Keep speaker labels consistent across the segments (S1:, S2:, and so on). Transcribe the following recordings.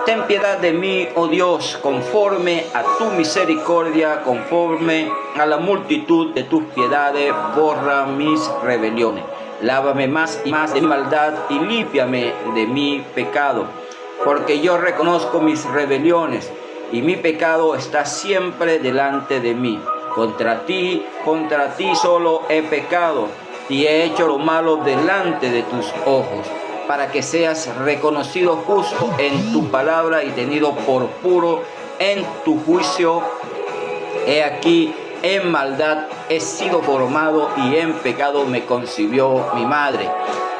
S1: Ten piedad de mí, oh Dios, conforme a tu misericordia, conforme a la multitud de tus piedades, borra mis rebeliones. Lávame más y más de mi maldad y límpiame de mi pecado, porque yo reconozco mis rebeliones y mi pecado está siempre delante de mí. Contra ti solo he pecado y he hecho lo malo delante de tus ojos, para que seas reconocido justo en tu palabra y tenido por puro en tu juicio. He aquí, en maldad he sido formado y en pecado me concibió mi madre.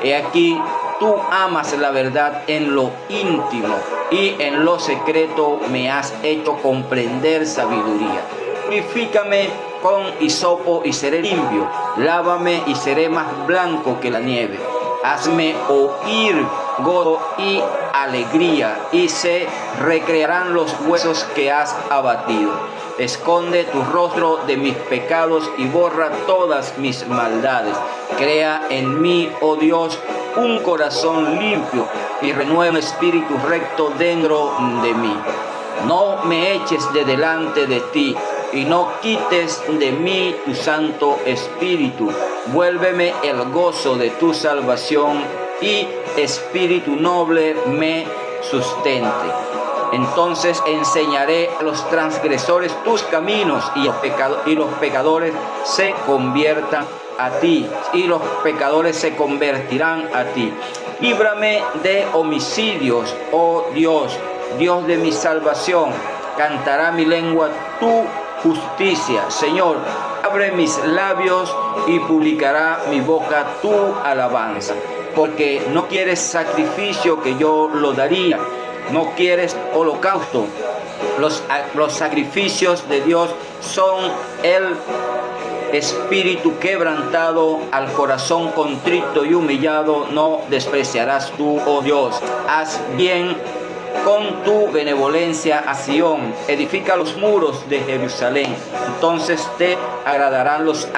S1: He aquí, tú amas la verdad en lo íntimo y en lo secreto me has hecho comprender sabiduría. Purifícame con hisopo y seré limpio, lávame y seré más blanco que la nieve. Hazme oír gozo y alegría, y se recrearán los huesos que has abatido. Esconde tu rostro de mis pecados y borra todas mis maldades. Crea en mí, oh Dios, un corazón limpio y renueva un espíritu recto dentro de mí. No me eches de delante de ti y no quites de mí tu Santo Espíritu. Vuélveme el gozo de tu salvación y espíritu noble me sustente. Entonces enseñaré a los transgresores tus caminos y los pecadores se conviertan a ti, y los pecadores se convertirán a ti. Líbrame de homicidios, oh Dios, Dios de mi salvación. Cantará mi lengua tu justicia. Señor, abre mis labios y publicará mi boca tu alabanza. Porque no quieres sacrificio que yo lo daría, no quieres holocausto. Los sacrificios de Dios son el espíritu quebrantado, al corazón contrito y humillado no despreciarás tú, oh Dios. Haz bien con tu benevolencia a Sión, edifica los muros de Jerusalén. Entonces te agradarán los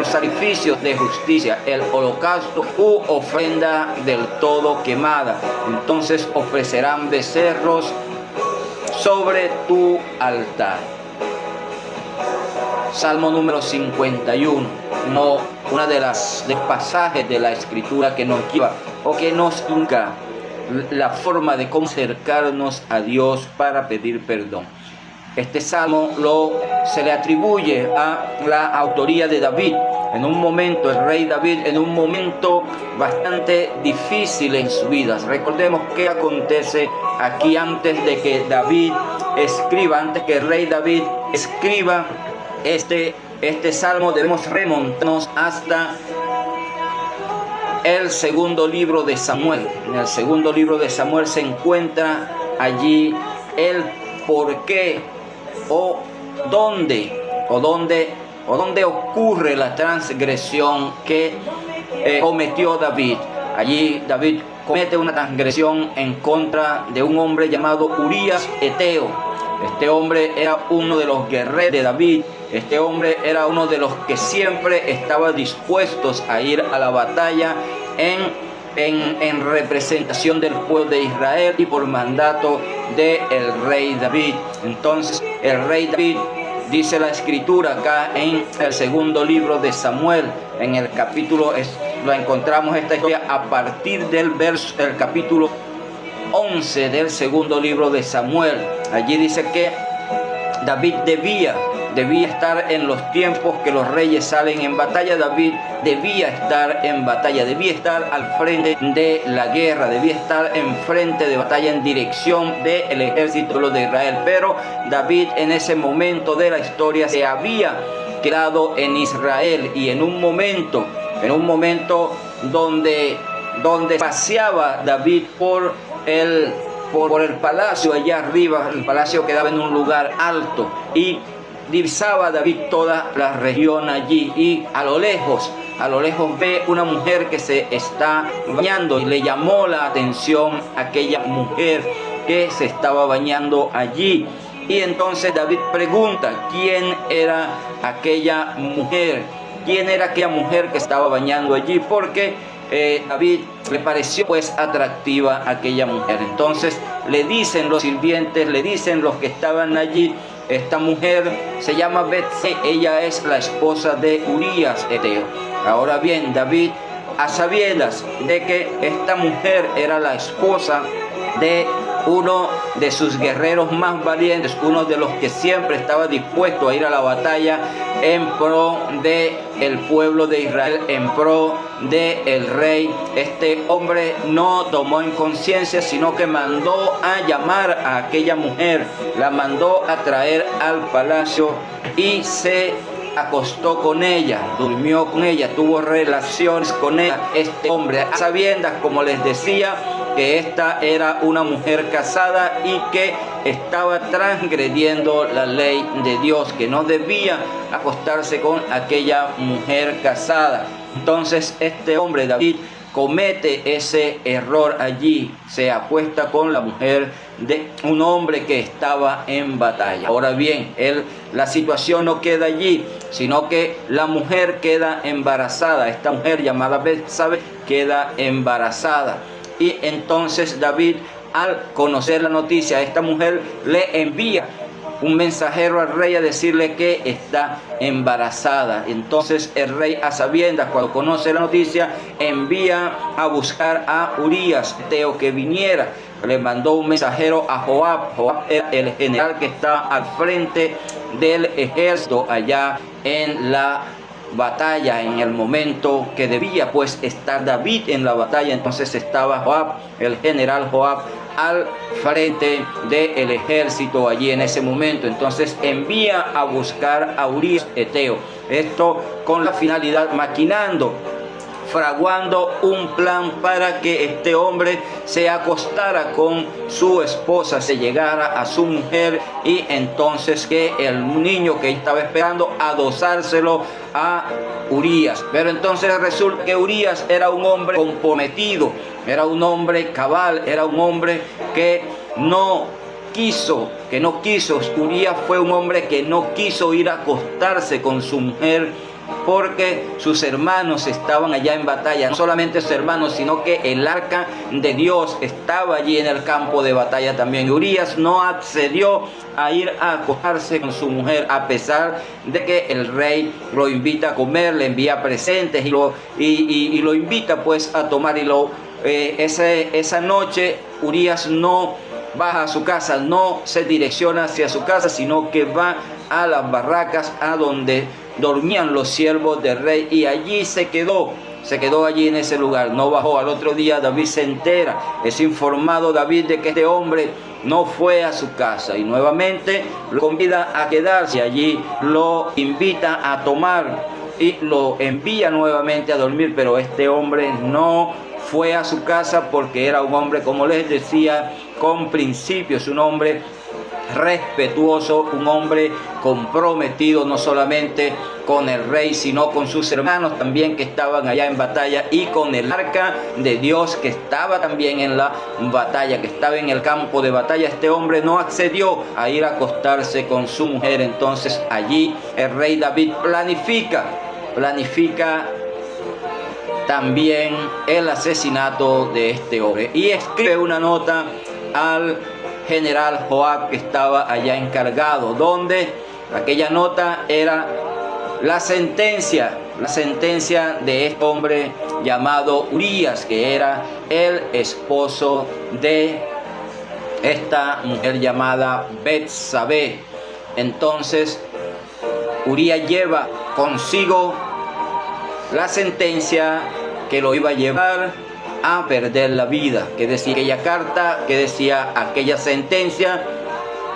S1: sacrificios de justicia, el holocausto u ofrenda del todo quemada. Entonces ofrecerán becerros sobre tu altar. Salmo número 51, una de los pasajes de la Escritura que nos lleva o que nos indica la forma de cómo acercarnos a Dios para pedir perdón. Este salmo se le atribuye a la autoría de David. En un momento, el rey David, en un momento bastante difícil en su vida. Recordemos qué acontece aquí antes de que David escriba, antes que el rey David escriba este salmo. Debemos remontarnos hasta el segundo libro de Samuel. En el segundo libro de Samuel se encuentra allí el por qué o dónde ocurre la transgresión que cometió David. Allí David comete una transgresión en contra de un hombre llamado Urías Eteo. Este hombre era uno de los guerreros de David. Este hombre era uno de los que siempre estaba dispuestos a ir a la batalla en representación del pueblo de Israel y por mandato del rey David. Entonces el rey David, dice la Escritura acá en el segundo libro de Samuel, en el capítulo, lo encontramos esta historia a partir del capítulo 11 del segundo libro de Samuel. Allí dice que David debía estar en los tiempos que los reyes salen en batalla. David debía estar en batalla, debía estar al frente de la guerra, debía estar en frente de batalla en dirección del ejército de Israel. Pero David en ese momento de la historia se había quedado en Israel, y en un momento donde paseaba David por el palacio allá arriba. El palacio quedaba en un lugar alto y divisaba David toda la región allí, y a lo lejos ve una mujer que se está bañando, y le llamó la atención aquella mujer que se estaba bañando allí. Y entonces David pregunta quién era aquella mujer que estaba bañando allí, porque David le pareció pues atractiva aquella mujer. Entonces le dicen los sirvientes, le dicen los que estaban allí: esta mujer se llama Betsabé, ella es la esposa de Urías Eteo. Ahora bien, David, a sabiendas de que esta mujer era la esposa de uno de sus guerreros más valientes, uno de los que siempre estaba dispuesto a ir a la batalla en pro del pueblo de Israel, en pro del rey, este hombre no tomó en conciencia, sino que mandó a llamar a aquella mujer, la mandó a traer al palacio y se acostó con ella, durmió con ella, tuvo relaciones con ella. Este hombre, a sabiendas, como les decía, que esta era una mujer casada y que estaba transgrediendo la ley de Dios, que no debía acostarse con aquella mujer casada. Entonces este hombre, David, comete ese error allí, se acuesta con la mujer de un hombre que estaba en batalla. Ahora bien, la situación no queda allí, sino que la mujer queda embarazada. Esta mujer llamada Betsabé queda embarazada. Y entonces David, al conocer la noticia, esta mujer le envía un mensajero al rey a decirle que está embarazada. Entonces el rey, a sabiendas, cuando conoce la noticia, envía a buscar a Urías Eteo que viniera. Le mandó un mensajero a Joab. Joab era el general que está al frente del ejército allá en la batalla, en el momento que debía pues estar David en la batalla. Entonces estaba Joab, el general Joab, al frente del ejército allí en ese momento. Entonces envía a buscar a Urías Eteo, esto con la finalidad, maquinando, fraguando un plan para que este hombre se acostara con su esposa, se llegara a su mujer y entonces que el niño que estaba esperando adosárselo a Urías. Pero entonces resulta que Urías era un hombre comprometido, era un hombre cabal, era un hombre que no quiso. Urías fue un hombre que no quiso ir a acostarse con su mujer, porque sus hermanos estaban allá en batalla. No solamente sus hermanos, sino que el arca de Dios estaba allí en el campo de batalla también. Urías no accedió a ir a acostarse con su mujer, a pesar de que el rey lo invita a comer, le envía presentes y lo invita pues a tomar. Esa noche Urías no baja a su casa, no se direcciona hacia su casa, sino que va a las barracas a donde dormían los siervos del rey, y allí se quedó allí en ese lugar, no bajó. Al otro día David se entera, es informado David de que este hombre no fue a su casa, y nuevamente lo convida a quedarse allí, lo invita a tomar y lo envía nuevamente a dormir, pero este hombre no fue a su casa porque era un hombre, como les decía, con principios, un hombre respetuoso, un hombre comprometido no solamente con el rey, sino con sus hermanos también que estaban allá en batalla, y con el arca de Dios que estaba también en la batalla, que estaba en el campo de batalla. Este hombre no accedió a ir a acostarse con su mujer. Entonces allí el rey David planifica también el asesinato de este hombre, y escribe una nota al general Joab que estaba allá encargado, donde aquella nota era la sentencia de este hombre llamado Urías, que era el esposo de esta mujer llamada Betsabé. Entonces Urías lleva consigo la sentencia que lo iba a llevar a perder la vida, que decía aquella carta, que decía aquella sentencia: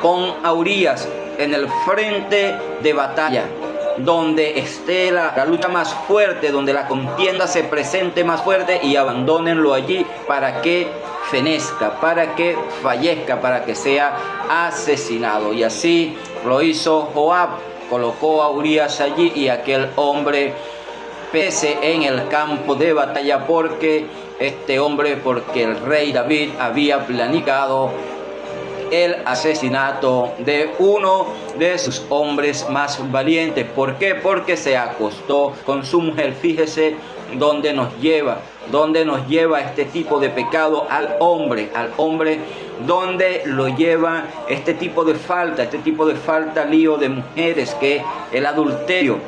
S1: pon a Urías en el frente de batalla, donde esté la lucha más fuerte, donde la contienda se presente más fuerte, y abandónenlo allí para que fenezca, para que fallezca, para que sea asesinado. Y así lo hizo Joab, colocó a Urías allí, y aquel hombre perece en el campo de batalla porque el rey David había planificado el asesinato de uno de sus hombres más valientes. ¿Por qué? Porque se acostó con su mujer. Fíjese ¿dónde nos lleva? ¿Dónde nos lleva este tipo de pecado al hombre? ¿Dónde lo lleva este tipo de falta, lío de mujeres, que el adulterio,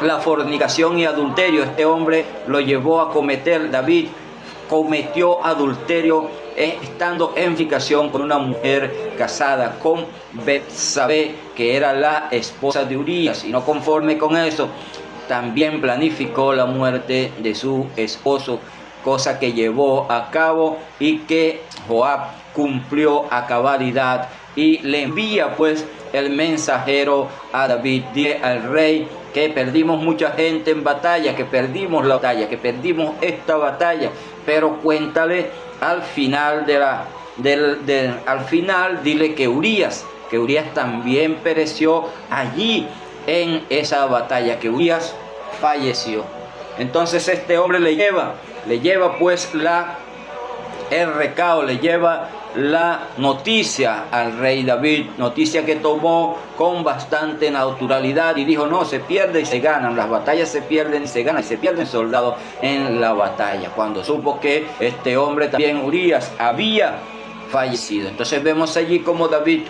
S1: la fornicación y adulterio? Este hombre lo llevó a cometer. David cometió adulterio estando en fornicación con una mujer casada, con Betsabé, que era la esposa de Urías, y no conforme con eso, también planificó la muerte de su esposo, cosa que llevó a cabo y que Joab cumplió a cabalidad, y le envía pues el mensajero a David: dile al rey que perdimos mucha gente en batalla, que perdimos la batalla, que perdimos esta batalla, pero cuéntale al final al final dile que Urías también pereció allí en esa batalla, que Urías falleció. Entonces este hombre le lleva pues el recado, le lleva la noticia al rey David, noticia que tomó con bastante naturalidad y dijo: no, se pierde y se ganan, las batallas se pierden y se ganan, y se pierden soldados en la batalla. Cuando supo que este hombre también, Urías, había fallecido, entonces vemos allí como David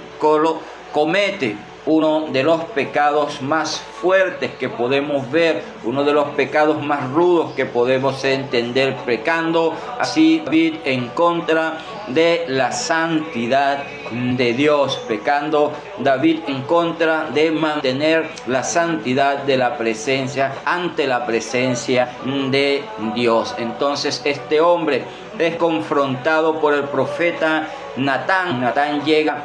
S1: comete uno de los pecados más fuertes que podemos ver, uno de los pecados más rudos que podemos entender, pecando así David en contra de la santidad de Dios, pecando David en contra de mantener la santidad de la presencia, ante la presencia de Dios. Entonces este hombre es confrontado por el profeta Natán. Natán llega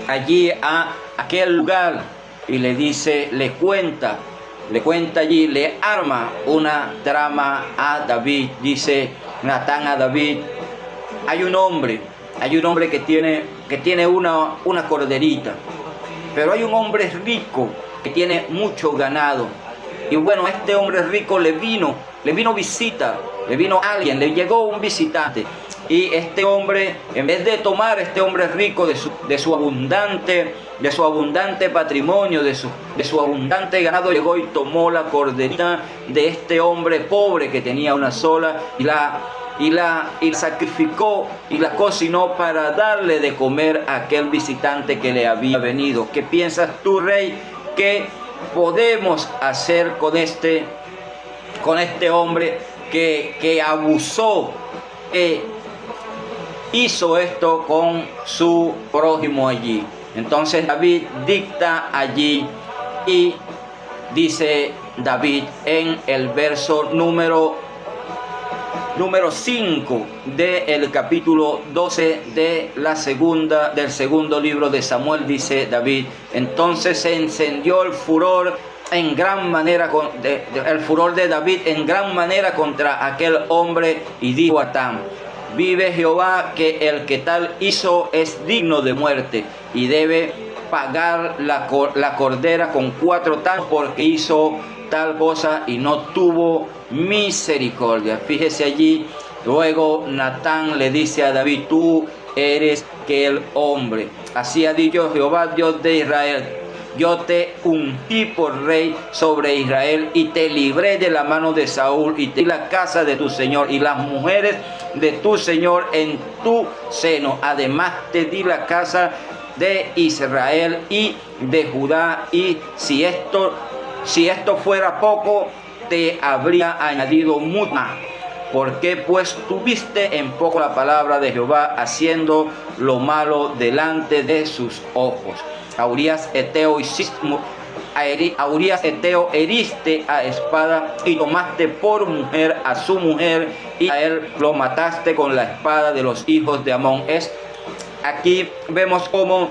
S1: allí a aquel lugar y le dice, le cuenta allí, le arma una trama a David. Dice Natán a David: hay un hombre que tiene una corderita, pero hay un hombre rico que tiene mucho ganado. Y bueno, a este hombre rico le vino visita, le vino alguien, le llegó un visitante. Y este hombre, en vez de tomar este hombre rico de su abundante patrimonio, de su abundante ganado, llegó y tomó la corderita de este hombre pobre que tenía una sola y la sacrificó y la cocinó para darle de comer a aquel visitante que le había venido. ¿Qué piensas tú, rey? ¿Qué podemos hacer con este hombre que abusó, que hizo esto con su prójimo allí? Entonces David dicta allí y dice David en el verso número 5 del capítulo 12 del segundo libro de Samuel, dice David: entonces se encendió el furor en gran manera, el furor de David en gran manera contra aquel hombre, y dijo a Natán: vive Jehová, que el que tal hizo es digno de muerte, y debe pagar la cordera con 4 tantos, porque hizo tal cosa y no tuvo misericordia. Fíjese allí, luego Natán le dice a David: tú eres aquel hombre. Así ha dicho Jehová, Dios de Israel: yo te ungí por rey sobre Israel, y te libré de la mano de Saúl, y te di la casa de tu señor y las mujeres de tu señor en tu seno. Además te di la casa de Israel y de Judá, y si esto fuera poco, te habría añadido mucho más. ¿Por qué pues tuviste en poco la palabra de Jehová, haciendo lo malo delante de sus ojos? A Urías Eteo heriste a espada, y tomaste por mujer a su mujer, y a él lo mataste con la espada de los hijos de Amón. Aquí vemos cómo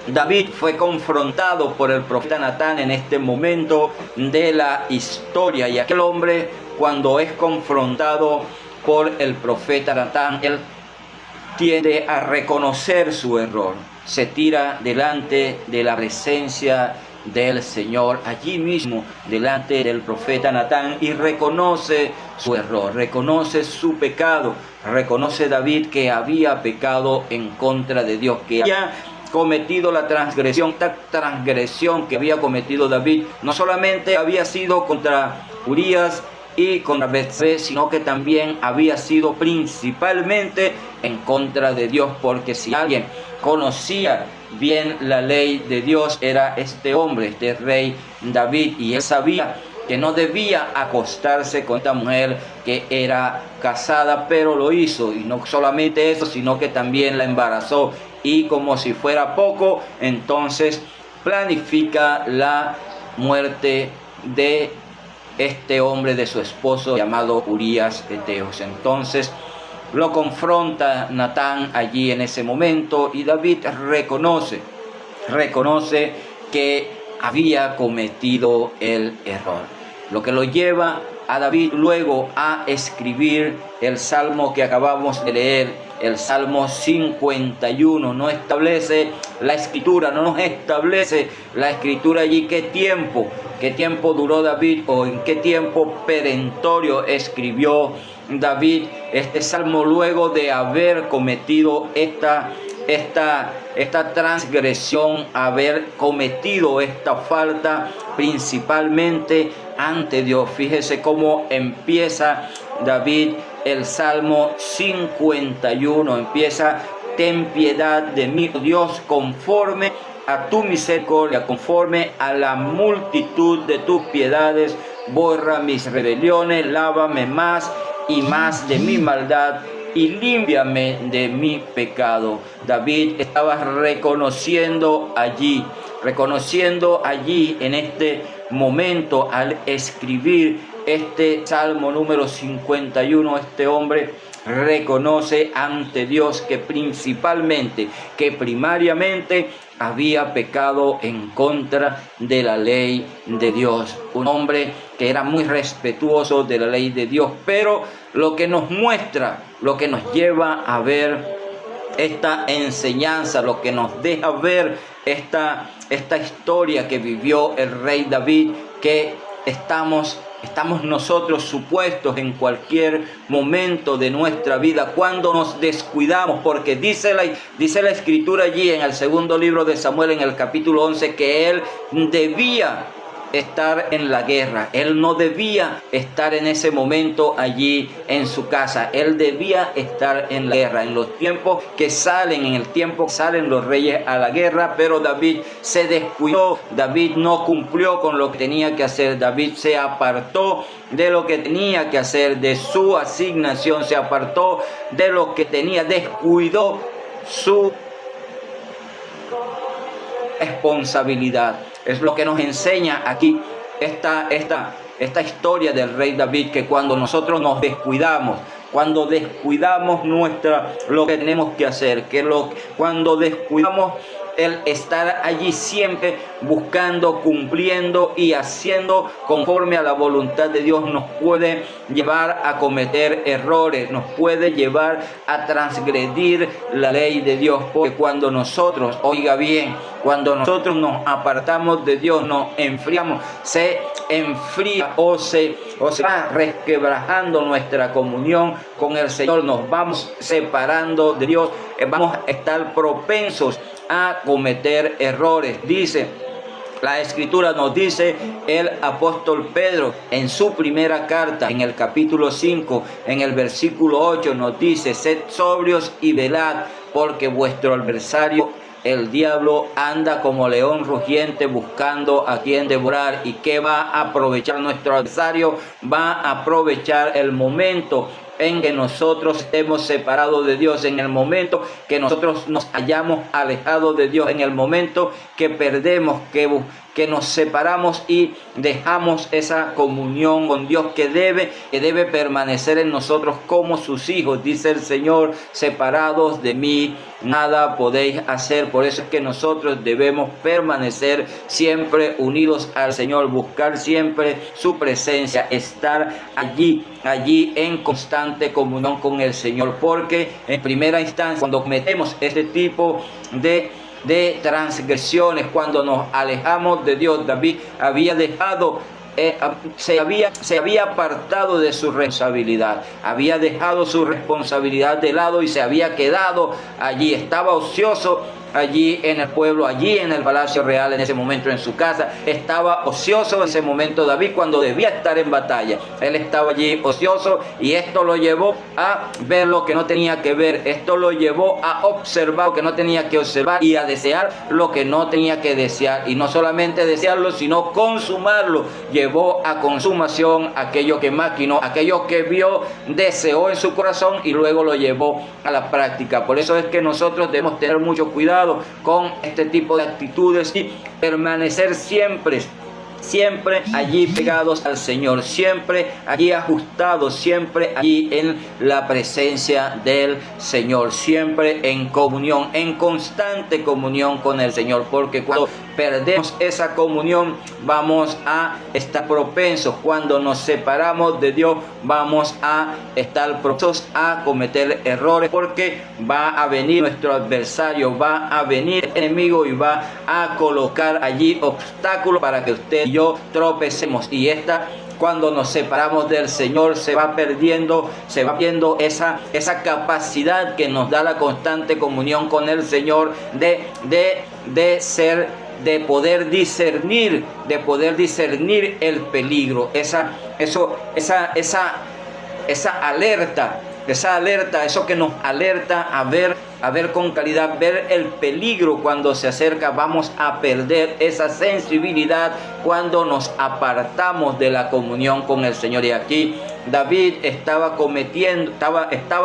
S1: David fue confrontado por el profeta Natán en este momento de la historia, y aquel hombre, cuando es confrontado por el profeta Natán, él tiende a reconocer su error, se tira delante de la presencia del Señor, allí mismo delante del profeta Natán, y reconoce su error, reconoce su pecado. Reconoce David que había pecado en contra de Dios, que había cometido la transgresión. Esta transgresión que había cometido David no solamente había sido contra Urías y contra Betsabé, sino que también había sido principalmente en contra de Dios, porque si alguien conocía bien la ley de Dios era este hombre, este rey David, y él sabía que no debía acostarse con esta mujer que era casada, pero lo hizo, y no solamente eso, sino que también la embarazó, y como si fuera poco, entonces planifica la muerte de este hombre, de su esposo llamado Urías Heteos. Entonces lo confronta Natán allí en ese momento, y David reconoce que había cometido el error, lo que lo lleva a David luego a escribir el salmo que acabamos de leer, el Salmo 51. No establece la escritura, no nos establece la escritura allí qué tiempo duró David, o en qué tiempo perentorio escribió David este salmo luego de haber cometido esta transgresión, haber cometido esta falta principalmente ante Dios. Fíjese cómo empieza David el Salmo 51. Empieza: ten piedad de mí, Dios, conforme a tu misericordia, conforme a la multitud de tus piedades, borra mis rebeliones, lávame más y más de mi maldad y límpiame de mi pecado. David estaba reconociendo allí en este momento, al escribir este Salmo número 51, este hombre reconoce ante Dios que primariamente había pecado en contra de la ley de Dios. Un hombre que era muy respetuoso de la ley de Dios, pero lo que nos muestra, lo que nos lleva a ver esta enseñanza, lo que nos deja ver esta historia que vivió el rey David, que estamos nosotros supuestos en cualquier momento de nuestra vida, cuando nos descuidamos, porque dice la escritura allí en el segundo libro de Samuel, en el capítulo 11, que él debía estar en la guerra. Él no debía estar en ese momento allí en su casa. Él debía estar en la guerra, en los tiempos que salen, en el tiempo que salen los reyes a la guerra. Pero David se descuidó, David no cumplió con lo que tenía que hacer. David se apartó de lo que tenía que hacer, de su asignación, se apartó de lo que tenía, descuidó su responsabilidad. Es lo que nos enseña aquí esta historia del rey David, que cuando nosotros nos descuidamos, cuando descuidamos lo que tenemos que hacer, cuando descuidamos el estar allí siempre buscando, cumpliendo y haciendo conforme a la voluntad de Dios, nos puede llevar a cometer errores, nos puede llevar a transgredir la ley de Dios. Porque cuando nosotros, oiga bien, cuando nosotros nos apartamos de Dios, nos enfriamos, se enfría o se va resquebrajando nuestra comunión con el Señor, nos vamos separando de Dios, vamos a estar propensos a cometer errores. La escritura nos dice el apóstol Pedro en su primera carta, en el capítulo 5, en el versículo 8, nos dice: sed sobrios y velad, porque vuestro adversario el diablo anda como león rugiente buscando a quien devorar. ¿Y qué va a aprovechar nuestro adversario? Va a aprovechar el momento en que nosotros estemos separados de Dios, en el momento que nosotros nos hayamos alejado de Dios, en el momento que perdemos, que nos separamos y dejamos esa comunión con Dios que debe permanecer en nosotros como sus hijos. Dice el Señor: separados de mí nada podéis hacer. Por eso es que nosotros debemos permanecer siempre unidos al Señor, buscar siempre su presencia, estar allí en constante comunión con el Señor, porque en primera instancia, cuando cometemos este tipo de transgresiones, cuando nos alejamos de Dios, David había dejado se había apartado de su responsabilidad, había dejado su responsabilidad de lado y se había quedado allí, estaba ocioso allí en el pueblo, allí en el palacio real, en ese momento en su casa. Estaba ocioso en ese momento David cuando debía estar en batalla. Él estaba allí ocioso y esto lo llevó a ver lo que no tenía que ver. Esto lo llevó a observar lo que no tenía que observar y a desear lo que no tenía que desear. Y no solamente desearlo, sino consumarlo. Llevó a consumación aquello que maquinó, aquello que vio, deseó en su corazón y luego lo llevó a la práctica. Por eso es que nosotros debemos tener mucho cuidado con este tipo de actitudes y permanecer siempre allí pegados al Señor, siempre allí ajustados, siempre allí en la presencia del Señor, siempre en comunión, en constante comunión con el Señor, porque cuando perdemos esa comunión vamos a estar propensos, cuando nos separamos de Dios vamos a estar propensos a cometer errores, porque va a venir nuestro adversario, va a venir el enemigo y va a colocar allí obstáculos para que usted y yo tropecemos. Y cuando nos separamos del Señor se va perdiendo esa capacidad que nos da la constante comunión con el Señor de poder discernir el peligro, esa alerta, eso que nos alerta a ver con claridad, ver el peligro cuando se acerca. Vamos a perder esa sensibilidad cuando nos apartamos de la comunión con el Señor. Y aquí David estaba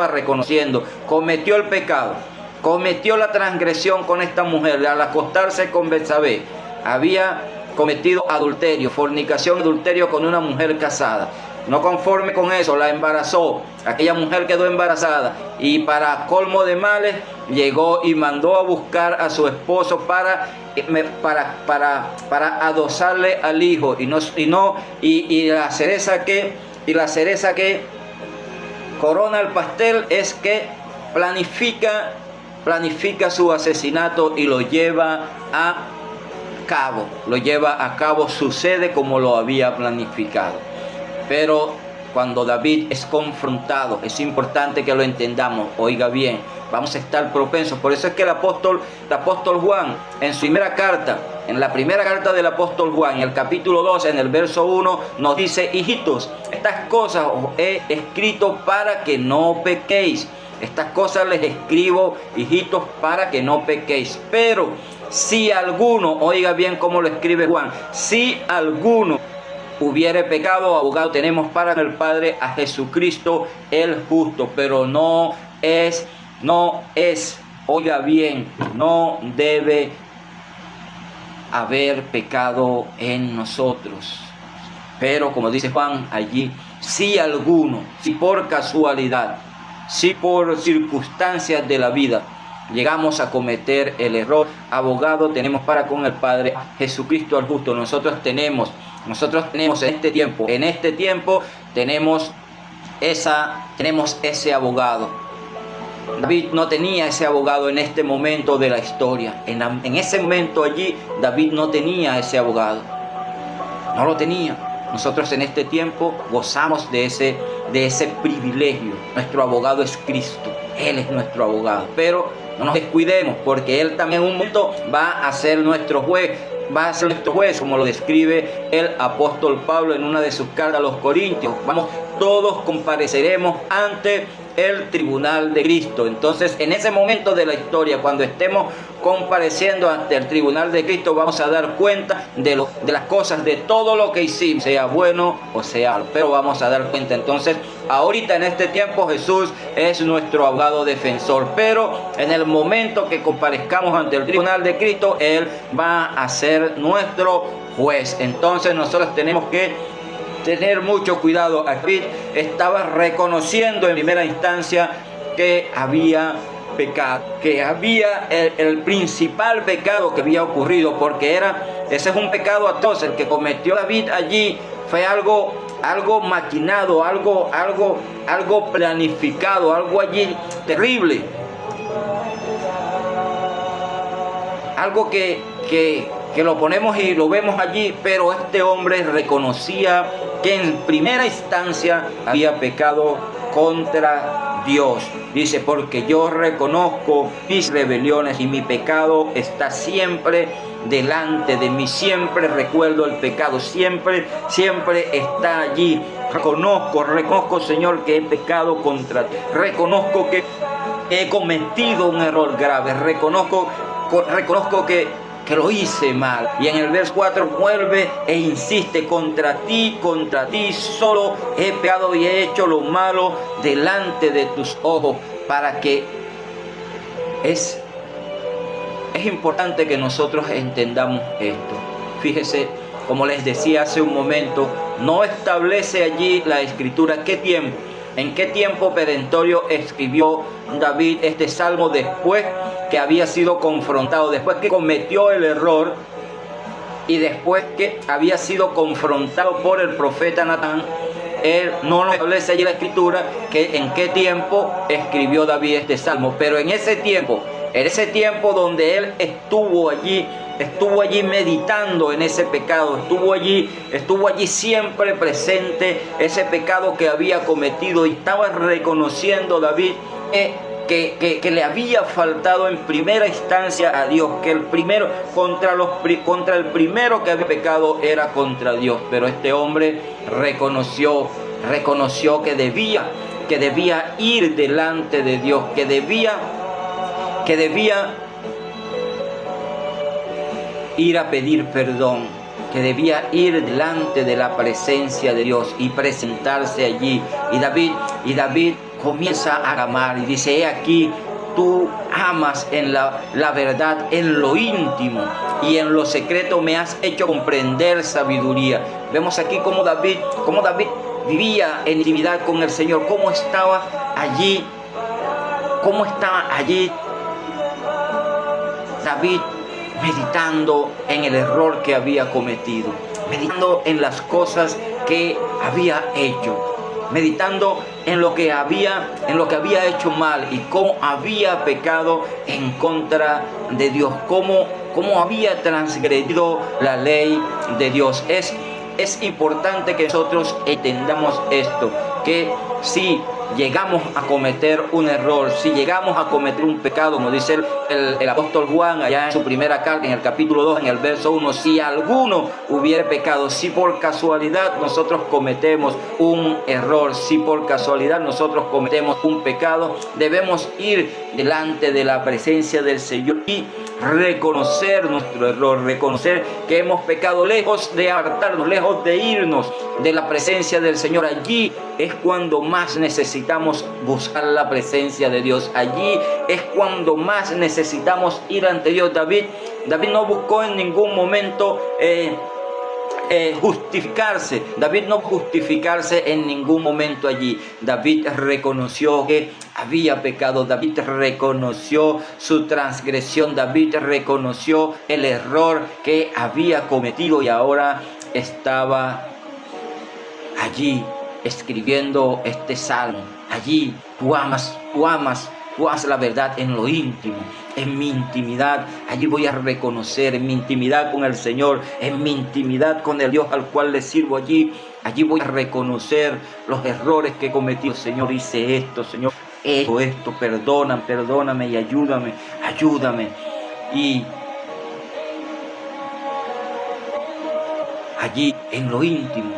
S1: reconociendo, cometió el pecado, cometió la transgresión con esta mujer al acostarse con Betsabé. Había cometido adulterio, fornicación, adulterio con una mujer casada. No conforme con eso, la embarazó. Aquella mujer quedó embarazada y para colmo de males llegó y mandó a buscar a su esposo para adosarle al hijo. Y la cereza que corona el pastel es que planifica su asesinato y lo lleva a cabo. Sucede como lo había planificado. Pero cuando David es confrontado, es importante que lo entendamos. Oiga bien, vamos a estar propensos. Por eso es que el apóstol Juan, en la primera carta del apóstol Juan, en el capítulo 12, en el verso 1, nos dice: hijitos, estas cosas os he escrito para que no pequéis. Estas cosas les escribo, hijitos, para que no pequéis. Pero si alguno, oiga bien cómo lo escribe Juan, si alguno hubiere pecado, abogado tenemos para el Padre, a Jesucristo el justo. Pero no es, oiga bien, no debe haber pecado en nosotros. Pero como dice Juan allí, si alguno, si por casualidad, si por circunstancias de la vida llegamos a cometer el error, abogado tenemos para con el Padre, Jesucristo el justo. Nosotros tenemos en este tiempo tenemos ese abogado. David no tenía ese abogado en este momento de la historia. En ese momento allí David no tenía ese abogado, no lo tenía. Nosotros en este tiempo gozamos de ese privilegio. Nuestro abogado es Cristo, Él es nuestro abogado. Pero no nos descuidemos, porque Él también en un momento va a ser nuestro juez, como lo describe el apóstol Pablo en una de sus cartas a los Corintios. Todos compareceremos ante el tribunal de Cristo. Entonces, en ese momento de la historia, cuando estemos compareciendo ante el tribunal de Cristo, vamos a dar cuenta de las cosas, de todo lo que hicimos, sea bueno o sea malo, pero vamos a dar cuenta. Entonces, ahorita en este tiempo Jesús es nuestro abogado defensor, pero en el momento que comparezcamos ante el tribunal de Cristo, Él va a ser nuestro juez. Entonces nosotros tenemos que tener mucho cuidado. David estaba reconociendo en primera instancia que había pecado, que había el principal pecado que había ocurrido, porque ese es un pecado atroz. El que cometió David allí fue algo maquinado, algo planificado, algo allí terrible, algo que que lo ponemos y lo vemos allí, pero este hombre reconocía que en primera instancia había pecado contra Dios. Dice, porque yo reconozco mis rebeliones y mi pecado está siempre delante de mí. Siempre recuerdo el pecado, siempre está allí. Reconozco, Señor, que he pecado contra ti. Reconozco que he cometido un error grave. Reconozco que lo hice mal. Y en el verso 4 vuelve e insiste, contra ti solo he pecado y he hecho lo malo delante de tus ojos. Para que es importante que nosotros entendamos esto. Fíjese, como les decía hace un momento, no establece allí la escritura en qué tiempo perentorio escribió David este salmo después que había sido confrontado, después que cometió el error y después que había sido confrontado por el profeta Natán. Él no nos establece allí la escritura que en qué tiempo escribió David este salmo, pero en ese tiempo donde él estuvo allí meditando en ese pecado, estuvo allí siempre presente ese pecado que había cometido, y estaba reconociendo David que le había faltado en primera instancia a Dios, que contra el primero que había pecado era contra Dios. Pero este hombre reconoció que debía ir delante de Dios, que debía ir a pedir perdón, que debía ir delante de la presencia de Dios y presentarse allí. Y David comienza a amar y dice, he aquí, tú amas en la verdad, en lo íntimo, y en lo secreto me has hecho comprender sabiduría. Vemos aquí cómo David vivía en intimidad con el Señor, cómo estaba allí David meditando en el error que había cometido, meditando en las cosas que había hecho, meditando en lo que había hecho mal y cómo había pecado en contra de Dios, cómo había transgredido la ley de Dios. Es importante que nosotros entendamos esto, que si llegamos a cometer un error, si llegamos a cometer un pecado, como dice el apóstol Juan allá en su primera carta, en el capítulo 2, en el verso 1, si alguno hubiera pecado, si por casualidad nosotros cometemos un error, si por casualidad nosotros cometemos un pecado, debemos ir delante de la presencia del Señor y reconocer nuestro error, reconocer que hemos pecado, lejos de apartarnos, lejos de irnos de la presencia del Señor. Allí es cuando más necesitamos buscar la presencia de Dios, allí es cuando más necesitamos ir ante Dios. David no buscó en ningún momento justificarse. David no justificarse en ningún momento allí. David reconoció que había pecado. David reconoció su transgresión. David reconoció el error que había cometido y ahora estaba allí escribiendo este salmo. Allí tú amas la verdad en lo íntimo, en mi intimidad. Allí voy a reconocer, en mi intimidad con el Señor, en mi intimidad con el Dios al cual le sirvo. Allí voy a reconocer los errores que he cometido. Señor, hice esto, Señor, he hecho esto, perdóname y ayúdame. Y allí en lo íntimo,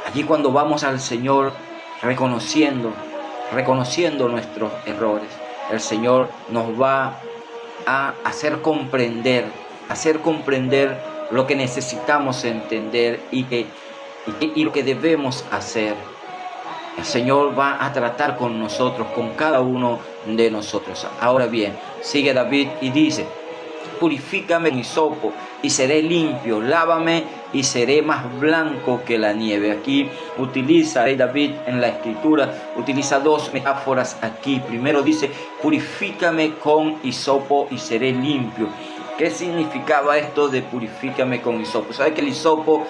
S1: allí cuando vamos al Señor reconociendo nuestros errores, el Señor nos va a hacer comprender lo que necesitamos entender y lo que debemos hacer. El Señor va a tratar con nosotros, con cada uno de nosotros. Ahora bien, sigue David y dice, purifícame con hisopo y seré limpio, lávame y seré más blanco que la nieve. Aquí David en la escritura utiliza dos metáforas aquí. Primero dice, purifícame con hisopo y seré limpio. ¿Qué significaba esto de purifícame con hisopo? ¿Sabe que el hisopo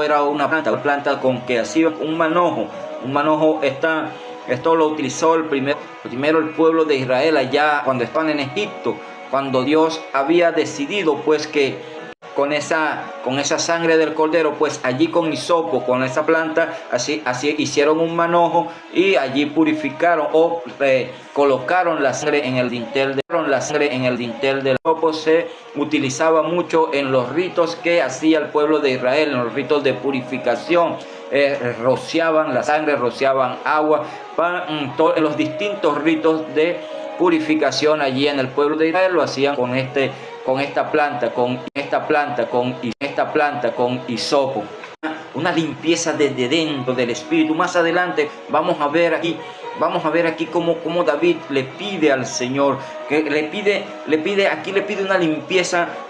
S1: era una planta con que hacía un manojo? Un manojo está Esto lo utilizó primero el pueblo de Israel allá cuando estaban en Egipto, cuando Dios había decidido pues que con esa sangre del cordero, pues allí con hisopo, con esa planta, así hicieron un manojo y allí purificaron o colocaron la sangre en el dintel del hisopo. Se utilizaba mucho en los ritos que hacía el pueblo de Israel, en los ritos de purificación. Rociaban la sangre, rociaban agua en los distintos ritos de purificación allí en el pueblo de Israel. Lo hacían con esta planta con hisopo. Una limpieza desde dentro del espíritu. Más adelante vamos a ver aquí cómo David le pide al Señor, que le pide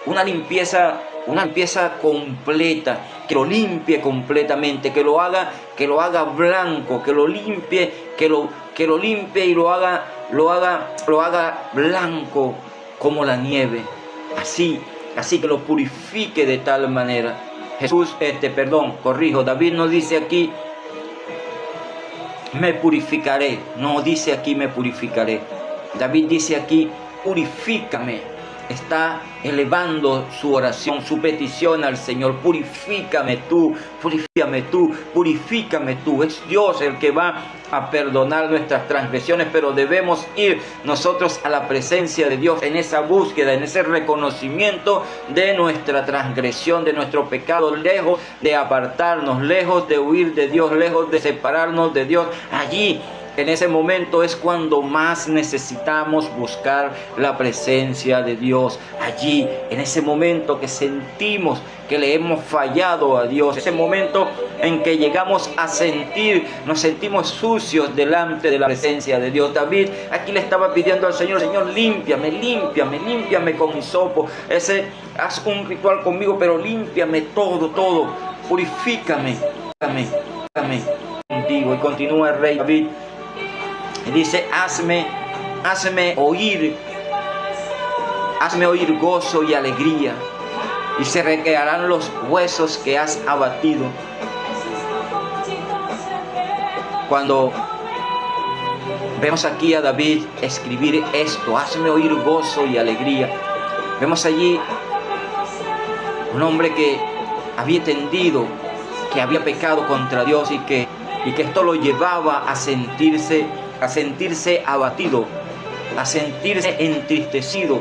S1: una limpieza completa, que lo limpie completamente, que lo haga blanco, que lo limpie y lo haga blanco como la nieve. Así que lo purifique de tal manera. David no dice aquí me purificaré, no dice aquí me purificaré. David dice aquí purifícame. Está elevando su oración, su petición al Señor. Purifícame tú. Es Dios el que va a perdonar nuestras transgresiones, pero debemos ir nosotros a la presencia de Dios en esa búsqueda, en ese reconocimiento de nuestra transgresión, de nuestro pecado, lejos de apartarnos, lejos de huir de Dios, lejos de separarnos de Dios. Allí, en ese momento es cuando más necesitamos buscar la presencia de Dios. Allí, en ese momento que sentimos que le hemos fallado a Dios, ese momento en que llegamos a nos sentimos sucios delante de la presencia de Dios. David aquí le estaba pidiendo al Señor, Señor, límpiame con hisopo. Haz un ritual conmigo, pero límpiame todo, purifícame contigo. Y continúa el rey David. Y dice, hazme oír gozo y alegría, y se recrearán los huesos que has abatido. Cuando vemos aquí a David escribir esto, hazme oír gozo y alegría, vemos allí un hombre que había entendido que había pecado contra Dios y que esto lo llevaba a sentirse abatido, a sentirse entristecido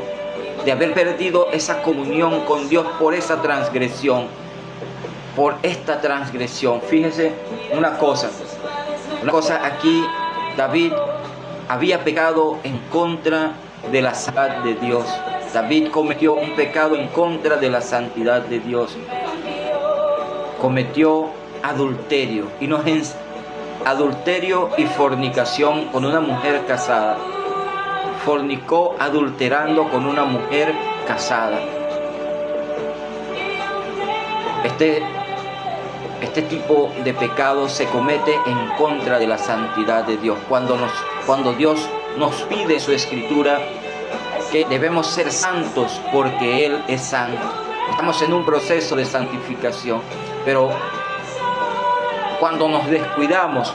S1: de haber perdido esa comunión con Dios por esta transgresión. Fíjense una cosa aquí. David había pecado en contra de la santidad de Dios. David cometió un pecado en contra de la santidad de Dios. Cometió adulterio adulterio y fornicación con una mujer casada. Fornicó adulterando con una mujer casada. Este tipo de pecado se comete en contra de la santidad de Dios. Cuando Dios nos pide en su escritura que debemos ser santos porque Él es santo. Estamos en un proceso de santificación, pero cuando nos descuidamos,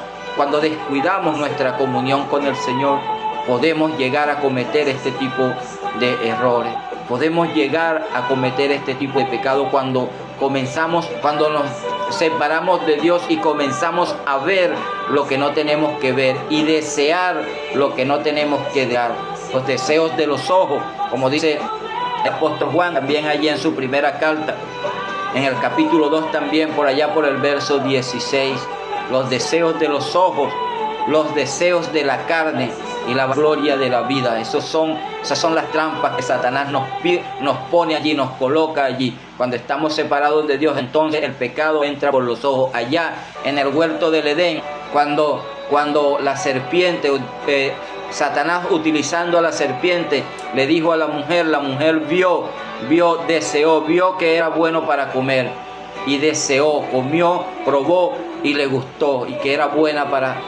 S1: nuestra comunión con el Señor, podemos llegar a cometer este tipo de errores. Podemos llegar a cometer este tipo de pecado cuando nos separamos de Dios y comenzamos a ver lo que no tenemos que ver y desear lo que no tenemos que desear. Los deseos de los ojos, como dice el apóstol Juan también allí en su primera carta, en el capítulo 2 también, por allá por el verso 16, los deseos de los ojos, los deseos de la carne y la gloria de la vida. Esas son las trampas que Satanás nos pone allí, nos coloca allí. Cuando estamos separados de Dios, entonces el pecado entra por los ojos. Allá en el huerto del Edén, cuando la serpiente, Satanás utilizando a la serpiente, le dijo a la mujer deseó, vio que era bueno para comer y deseó, comió, probó y le gustó y que era buena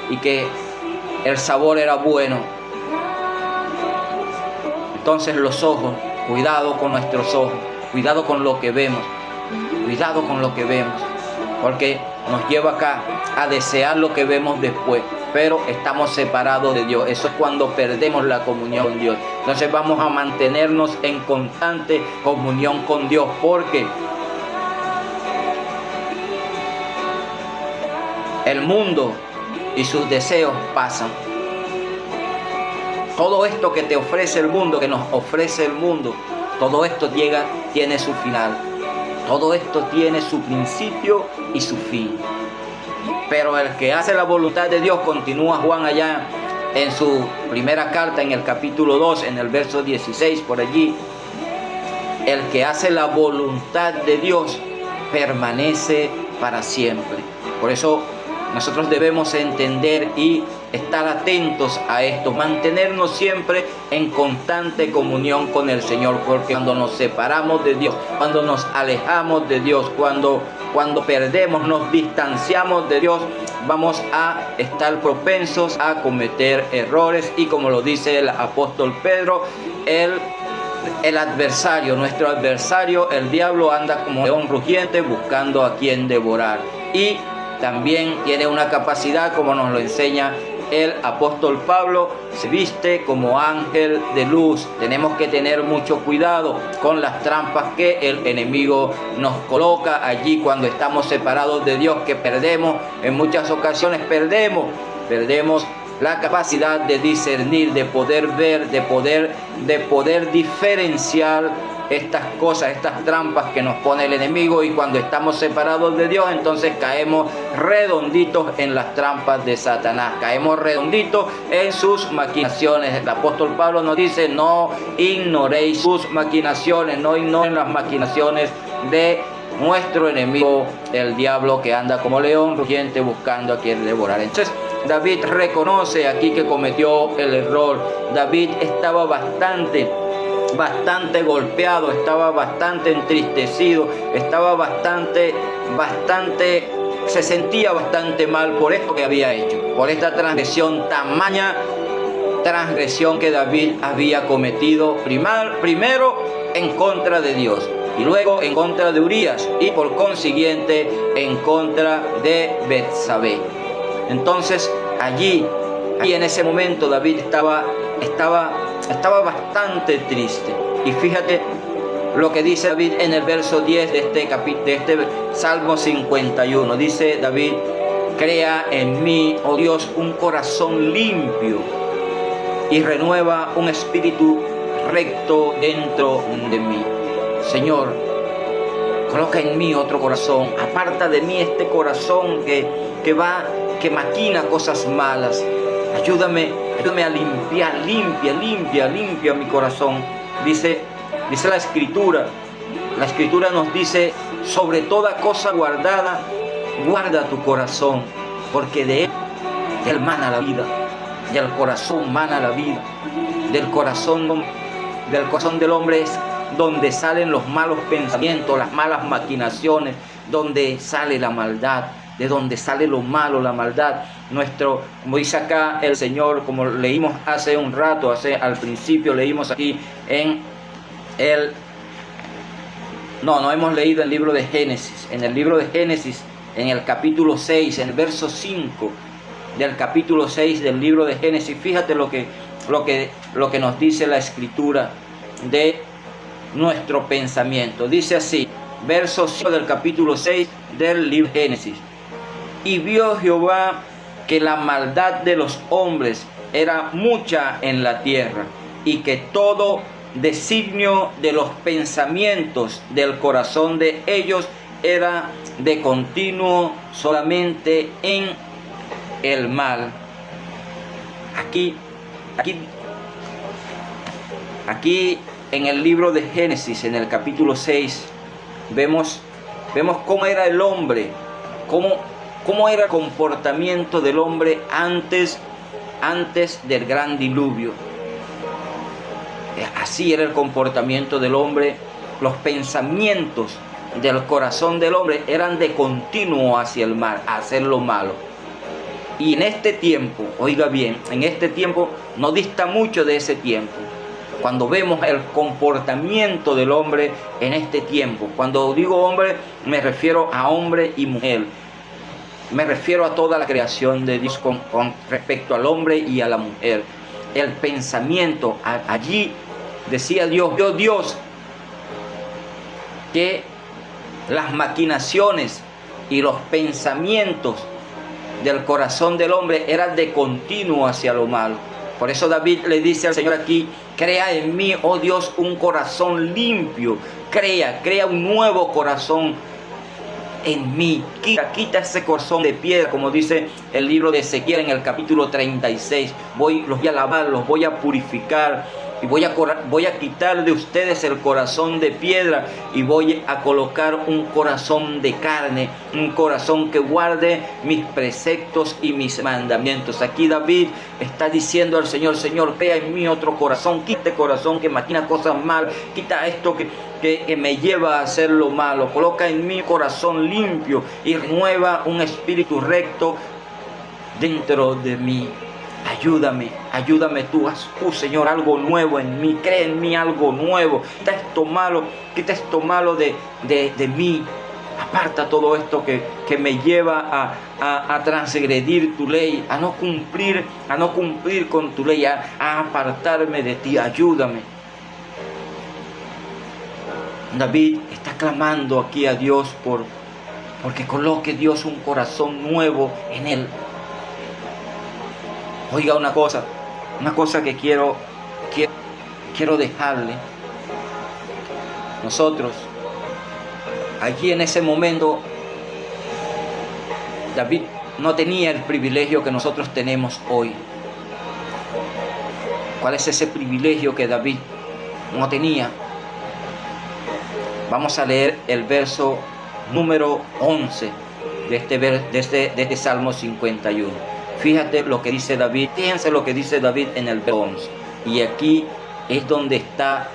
S1: y que el sabor era bueno. Entonces los ojos, cuidado con nuestros ojos, cuidado con lo que vemos, porque nos lleva acá a desear lo que vemos después. pero estamos separados de Dios. Eso es cuando perdemos la comunión con Dios. Entonces vamos a mantenernos en constante comunión con Dios, porque el mundo y sus deseos pasan. Todo esto que te ofrece el mundo, que nos ofrece el mundo, todo esto tiene su final. Todo esto tiene su principio y su fin. Pero el que hace la voluntad de Dios, continúa Juan allá en su primera carta, en el capítulo 2, en el verso 16, por allí. El que hace la voluntad de Dios permanece para siempre. Por eso nosotros debemos entender y estar atentos a esto, mantenernos siempre en constante comunión con el Señor, porque cuando nos separamos de Dios, cuando nos alejamos de Dios, cuando perdemos, nos distanciamos de Dios, vamos a estar propensos a cometer errores, y como lo dice el apóstol Pedro, el adversario, nuestro adversario, el diablo, anda como león rugiente buscando a quien devorar, y también tiene una capacidad, como nos lo enseña el apóstol Pablo, se viste como ángel de luz. Tenemos que tener mucho cuidado con las trampas que el enemigo nos coloca allí cuando estamos separados de Dios, que perdemos, en muchas ocasiones perdemos la capacidad de discernir, de poder ver, de poder diferenciar estas cosas, estas trampas que nos pone el enemigo, y cuando estamos separados de Dios, entonces caemos redonditos en las trampas de Satanás, caemos redonditos en sus maquinaciones. El apóstol Pablo nos dice: no ignoréis sus maquinaciones, no ignoren las maquinaciones de nuestro enemigo, el diablo, que anda como león rugiente buscando a quien devorar. Entonces David reconoce aquí que cometió el error. David estaba bastante golpeado, estaba bastante entristecido, estaba se sentía bastante mal por esto que había hecho, por esta transgresión, tamaña transgresión que David había cometido, primero en contra de Dios, y luego en contra de Urías, y por consiguiente en contra de Betsabé. Entonces allí en ese momento David estaba bastante triste. Y fíjate lo que dice David en el verso 10 de este Salmo 51. Dice David: crea en mí, oh Dios, un corazón limpio, y renueva un espíritu recto dentro de mí. Señor, coloca en mí otro corazón, aparta de mí este corazón que maquina cosas malas. Ayúdame a limpiar, limpia mi corazón. Dice la Escritura nos dice: sobre toda cosa guardada, guarda tu corazón, porque de él mana la vida, del corazón mana la vida. Del corazón del hombre es donde salen los malos pensamientos, las malas maquinaciones, donde sale la maldad, de donde sale lo malo, la maldad. Como dice acá el Señor, como leímos hace un rato, al principio leímos aquí no hemos leído el libro de Génesis. En el libro de Génesis, en el capítulo 6, en el verso 5 del capítulo 6 del libro de Génesis, fíjate lo que nos dice la Escritura de nuestro pensamiento. Dice así, verso 5 del capítulo 6 del libro de Génesis: y vio Jehová que la maldad de los hombres era mucha en la tierra, y que todo designio de los pensamientos del corazón de ellos era de continuo solamente en el mal. Aquí en el libro de Génesis, en el capítulo 6, vemos cómo era el hombre, cómo era el comportamiento del hombre antes del gran diluvio. Así era el comportamiento del hombre. Los pensamientos del corazón del hombre eran de continuo hacia el mal, a hacer lo malo. Y en este tiempo, oiga bien, en este tiempo no dista mucho de ese tiempo, cuando vemos el comportamiento del hombre en este tiempo. Cuando digo hombre, me refiero a hombre y mujer. Me refiero a toda la creación de Dios con respecto al hombre y a la mujer. El pensamiento, allí decía Dios, que las maquinaciones y los pensamientos del corazón del hombre eran de continuo hacia lo malo. Por eso David le dice al Señor aquí: crea en mí, oh Dios, un corazón limpio. Crea un nuevo corazón en mí. Quita ese corazón de piedra, como dice el libro de Ezequiel en el capítulo 36. Los voy a lavar, los voy a purificar, y voy a quitar de ustedes el corazón de piedra y voy a colocar un corazón de carne, un corazón que guarde mis preceptos y mis mandamientos. Aquí David está diciendo al Señor: Señor, crea en mí otro corazón, quita este corazón que maquina cosas mal, quita esto que me lleva a hacer lo malo, coloca en mí corazón limpio y renueva un espíritu recto dentro de mí. Ayúdame tú, haz tú, Señor, algo nuevo en mí, crea en mí algo nuevo, quita esto malo de mí, aparta todo esto que me lleva a transgredir tu ley, a no cumplir con tu ley, a apartarme de ti. Ayúdame. David está clamando aquí a Dios porque coloque Dios un corazón nuevo en él. Oiga, una cosa que quiero dejarle. Nosotros, allí en ese momento, David no tenía el privilegio que nosotros tenemos hoy. ¿Cuál es ese privilegio que David no tenía? Vamos a leer el verso número 11 de este Salmo 51. Fíjate lo que dice David, fíjense lo que dice David en el verso 11. Y aquí es donde está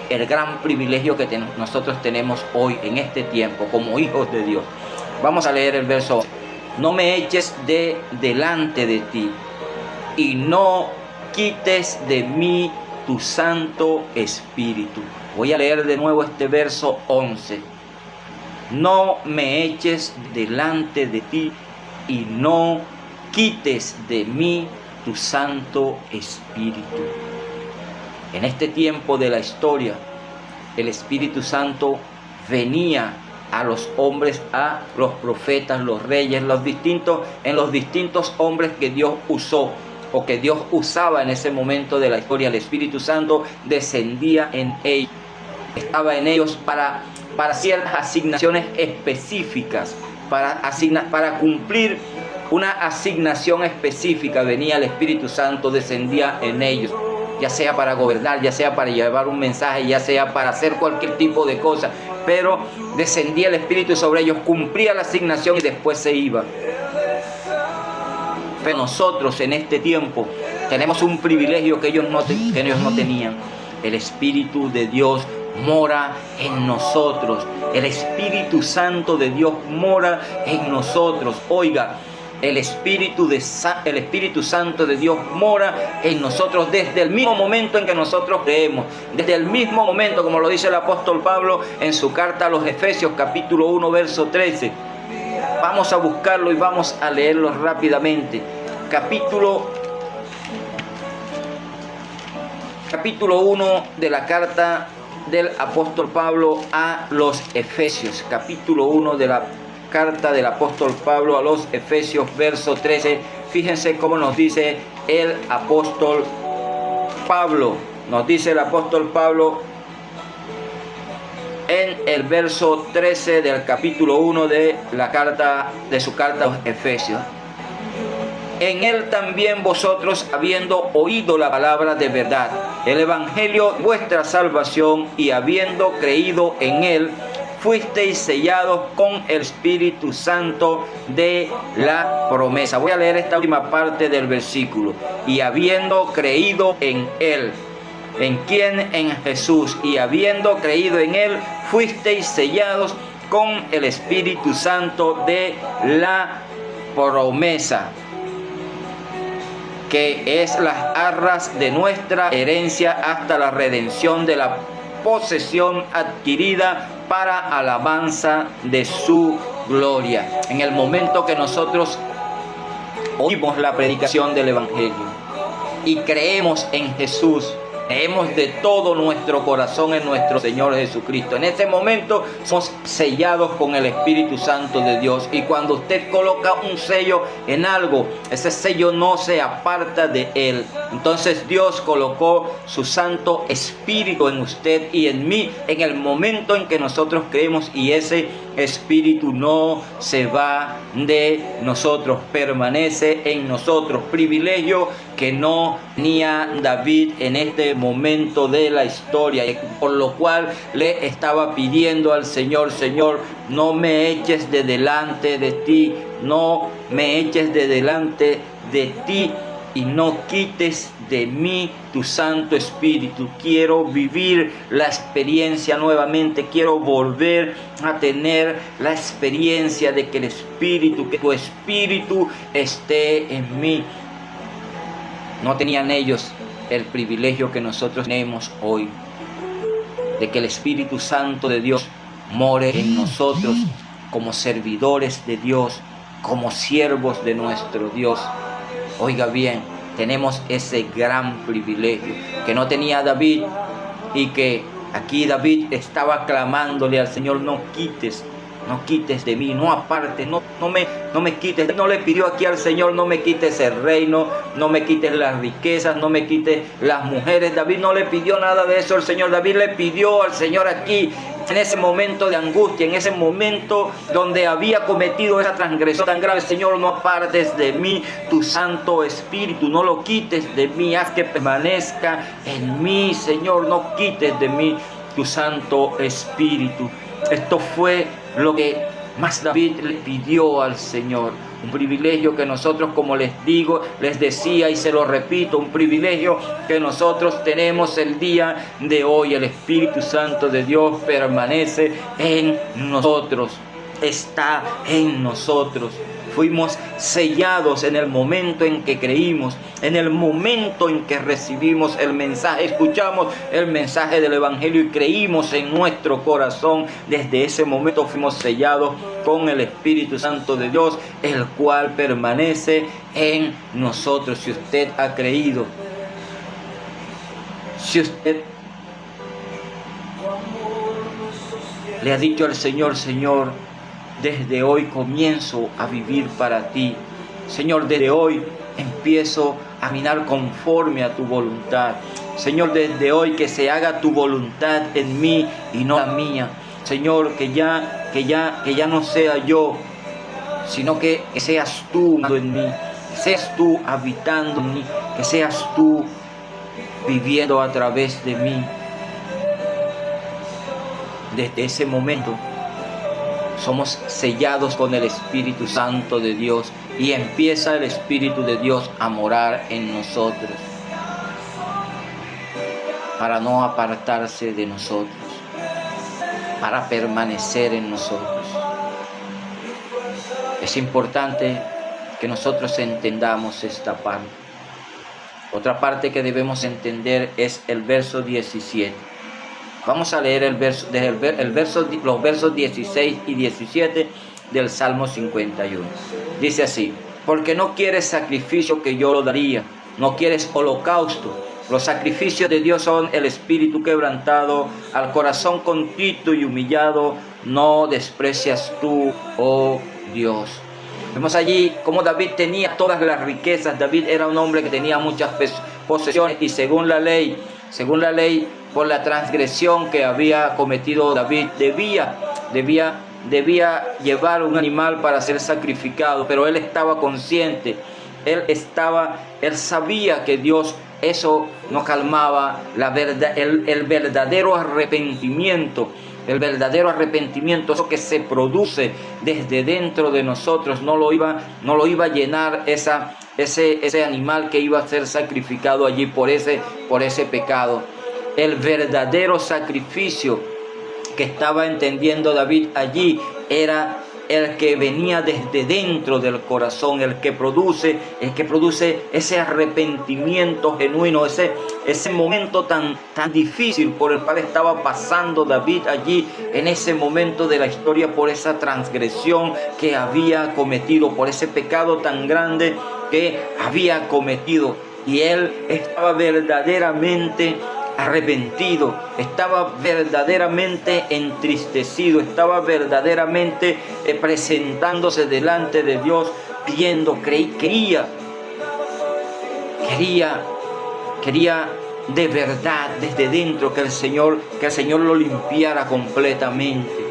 S1: el gran privilegio que nosotros tenemos hoy, en este tiempo, como hijos de Dios. Vamos a leer el verso 11. No me eches de delante de ti, y no quites de mí tu Santo Espíritu. Voy a leer de nuevo este verso 11. No me eches delante de ti, y no quites de mí tu Santo Espíritu. En este tiempo de la historia, el Espíritu Santo venía a los hombres, a los profetas, los reyes, en los distintos hombres que Dios usó o que Dios usaba en ese momento de la historia. El Espíritu Santo descendía en ellos, estaba en ellos para ciertas asignaciones específicas, para cumplir una asignación específica. Venía el Espíritu Santo, descendía en ellos, ya sea para gobernar, ya sea para llevar un mensaje, ya sea para hacer cualquier tipo de cosa, pero descendía el Espíritu sobre ellos, cumplía la asignación y después se iba. Pero nosotros en este tiempo tenemos un privilegio que ellos no tenían. El Espíritu de Dios mora en nosotros. El Espíritu Santo de Dios mora en nosotros. Oiga, el Espíritu Santo de Dios mora en nosotros desde el mismo momento en que nosotros creemos. Desde el mismo momento, como lo dice el apóstol Pablo en su carta a los Efesios, capítulo 1, verso 13. Vamos a buscarlo y vamos a leerlo rápidamente. Capítulo 1 de la carta del apóstol Pablo a los Efesios. Capítulo 1 de la carta del apóstol Pablo a los Efesios, verso 13. Fíjense cómo nos dice el apóstol Pablo. Nos dice el apóstol Pablo en el verso 13 del capítulo 1 de su carta a los Efesios. En él también vosotros, habiendo oído la palabra de verdad, el evangelio, vuestra salvación, y habiendo creído en él, fuisteis sellados con el Espíritu Santo de la promesa. Voy a leer esta última parte del versículo. Y habiendo creído en él. ¿En quién? En Jesús. Y habiendo creído en él, fuisteis sellados con el Espíritu Santo de la promesa, que es las arras de nuestra herencia hasta la redención de la posesión adquirida para alabanza de su gloria. En el momento que nosotros oímos la predicación del Evangelio y creemos en Jesús, creemos de todo nuestro corazón en nuestro Señor Jesucristo, en ese momento somos sellados con el Espíritu Santo de Dios. Y cuando usted coloca un sello en algo, ese sello no se aparta de él. Entonces Dios colocó su Santo Espíritu en usted y en mí en el momento en que nosotros creemos, y ese Espíritu no se va de nosotros, permanece en nosotros. Privilegio que no tenía David en este momento de la historia, por lo cual le estaba pidiendo al Señor: Señor, no me eches de delante de ti, no me eches de delante de ti, y no quites de mí tu Santo Espíritu. Quiero vivir la experiencia nuevamente, quiero volver a tener la experiencia de que el Espíritu, que tu Espíritu esté en mí. No tenían ellos el privilegio que nosotros tenemos hoy, de que el Espíritu Santo de Dios more en nosotros como servidores de Dios, como siervos de nuestro Dios. Oiga bien, tenemos ese gran privilegio que no tenía David, y que aquí David estaba clamándole al Señor: no quites de mí, no apartes, no me quites. No le pidió aquí al Señor: no me quites el reino, no me quites las riquezas, no me quites las mujeres. David no le pidió nada de eso al Señor. David le pidió al Señor aquí, en ese momento de angustia, en ese momento donde había cometido esa transgresión tan grave: Señor, no apartes de mí tu Santo Espíritu, no lo quites de mí, haz que permanezca en mí, Señor, no quites de mí tu Santo Espíritu. Esto fue lo que más David le pidió al Señor. Un privilegio que nosotros, como les digo, les decía y se lo repito, un privilegio que nosotros tenemos el día de hoy. El Espíritu Santo de Dios permanece en nosotros, está en nosotros. Fuimos sellados en el momento en que creímos, en el momento en que recibimos el mensaje, escuchamos el mensaje del Evangelio y creímos en nuestro corazón. Desde ese momento fuimos sellados con el Espíritu Santo de Dios, el cual permanece en nosotros. Si usted ha creído, si usted le ha dicho al Señor: Señor, desde hoy comienzo a vivir para ti. Señor, desde hoy empiezo a caminar conforme a tu voluntad. Señor, desde hoy que se haga tu voluntad en mí y no la mía. Señor, que ya no sea yo, sino que seas tú en mí, que seas tú habitando en mí, que seas tú viviendo a través de mí. Desde ese momento somos sellados con el Espíritu Santo de Dios y empieza el Espíritu de Dios a morar en nosotros para no apartarse de nosotros, para permanecer en nosotros. Es importante que nosotros entendamos esta parte. Otra parte que debemos entender es el verso 17. Vamos a leer los versos 16 y 17 del Salmo 51. Dice así: porque no quieres sacrificio que yo lo daría, no quieres holocausto. Los sacrificios de Dios son el espíritu quebrantado, al corazón contrito y humillado no desprecias tú, oh Dios. Vemos allí cómo David tenía todas las riquezas. David era un hombre que tenía muchas posesiones, y según la ley, por la transgresión que había cometido David, debía llevar un animal para ser sacrificado, pero él estaba consciente, él sabía que Dios eso no calmaba el verdadero arrepentimiento. El verdadero arrepentimiento, eso que se produce desde dentro de nosotros, no lo iba a llenar ese animal que iba a ser sacrificado allí por ese pecado. El verdadero sacrificio que estaba entendiendo David allí era el que venía desde dentro del corazón, el que produce ese arrepentimiento genuino, ese momento tan difícil por el cual estaba pasando David allí en ese momento de la historia, por esa transgresión que había cometido, por ese pecado tan grande que había cometido. Y él estaba verdaderamente arrepentido, estaba verdaderamente entristecido, estaba verdaderamente presentándose delante de Dios, pidiendo, quería de verdad desde dentro que el Señor lo limpiara completamente.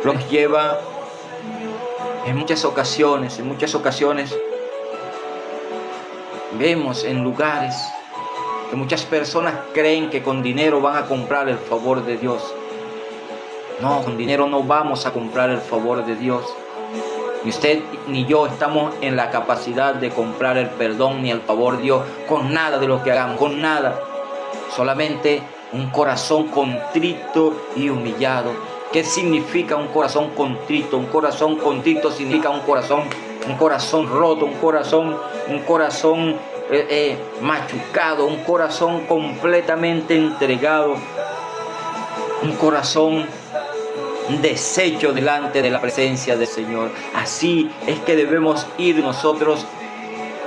S1: Lo que lleva en muchas ocasiones vemos en lugares que muchas personas creen que con dinero van a comprar el favor de Dios. No, con dinero no vamos a comprar el favor de Dios. Ni usted ni yo estamos en la capacidad de comprar el perdón ni el favor de Dios con nada de lo que hagamos, con nada. Solamente un corazón contrito y humillado. ¿Qué significa un corazón contrito? Un corazón contrito significa un corazón roto, un corazón machucado, un corazón completamente entregado, un corazón deshecho delante de la presencia del Señor. Así es que debemos ir nosotros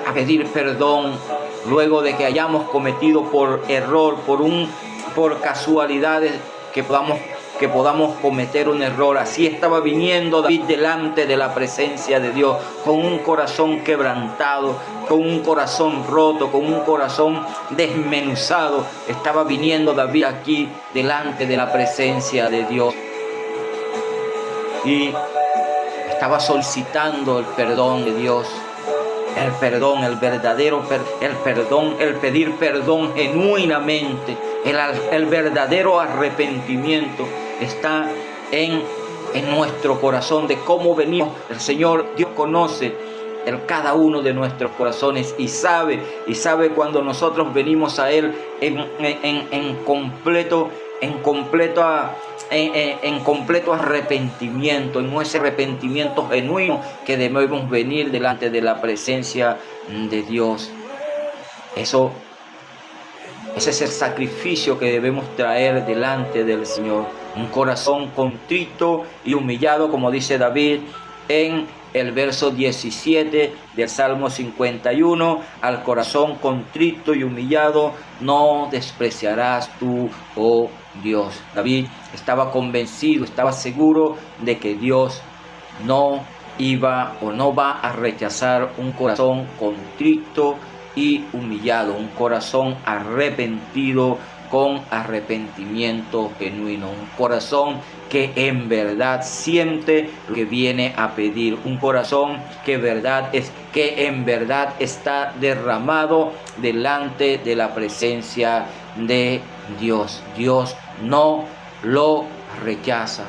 S1: a pedir perdón luego de que hayamos cometido por error, por casualidades que podamos cometer un error. Así estaba viniendo David delante de la presencia de Dios, con un corazón quebrantado, con un corazón roto, con un corazón desmenuzado. Estaba viniendo David aquí delante de la presencia de Dios y estaba solicitando el perdón de Dios, el perdón, el verdadero perdón, el pedir perdón genuinamente. El verdadero arrepentimiento está en nuestro corazón, de cómo venimos. El Señor Dios conoce cada uno de nuestros corazones y sabe cuando nosotros venimos a Él en completo arrepentimiento, en ese arrepentimiento genuino que debemos venir delante de la presencia de Dios. Ese es el sacrificio que debemos traer delante del Señor. Un corazón contrito y humillado, como dice David en el verso 17 del Salmo 51. Al corazón contrito y humillado no despreciarás tú, oh Dios. David estaba convencido, estaba seguro de que Dios no va a rechazar un corazón contrito y humillado, un corazón arrepentido con arrepentimiento genuino, un corazón que en verdad siente lo que viene a pedir, un corazón que en verdad está derramado delante de la presencia de Dios. Dios no lo rechaza.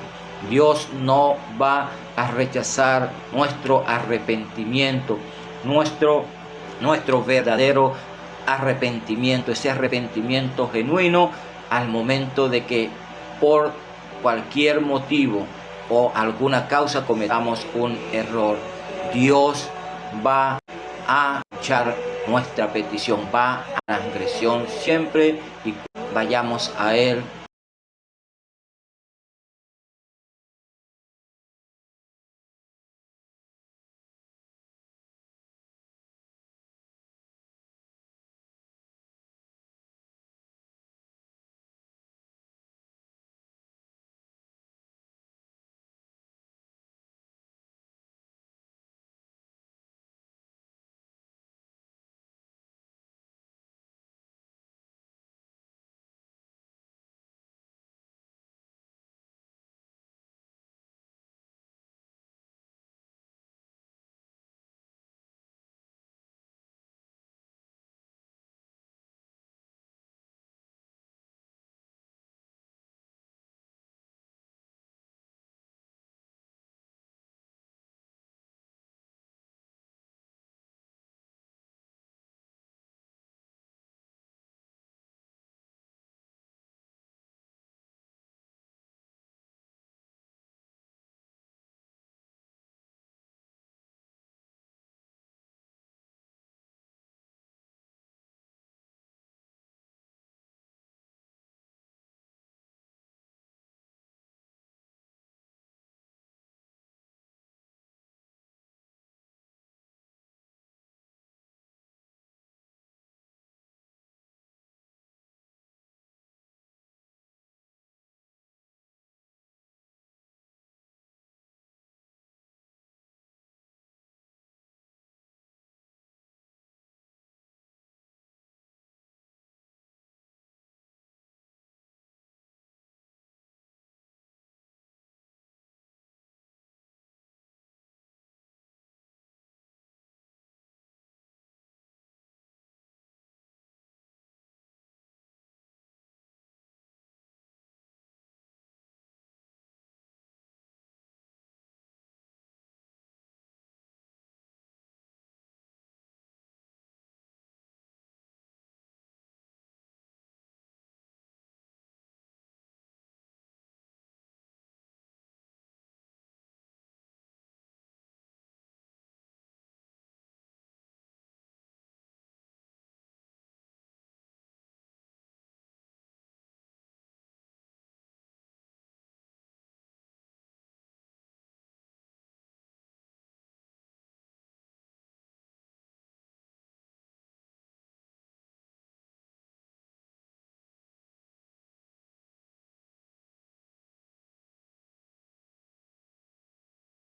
S1: Dios no va a rechazar nuestro arrepentimiento, nuestro verdadero arrepentimiento, ese arrepentimiento genuino al momento de que por cualquier motivo o alguna causa cometamos un error. Dios va a escuchar nuestra petición, va a la transgresión siempre y vayamos a Él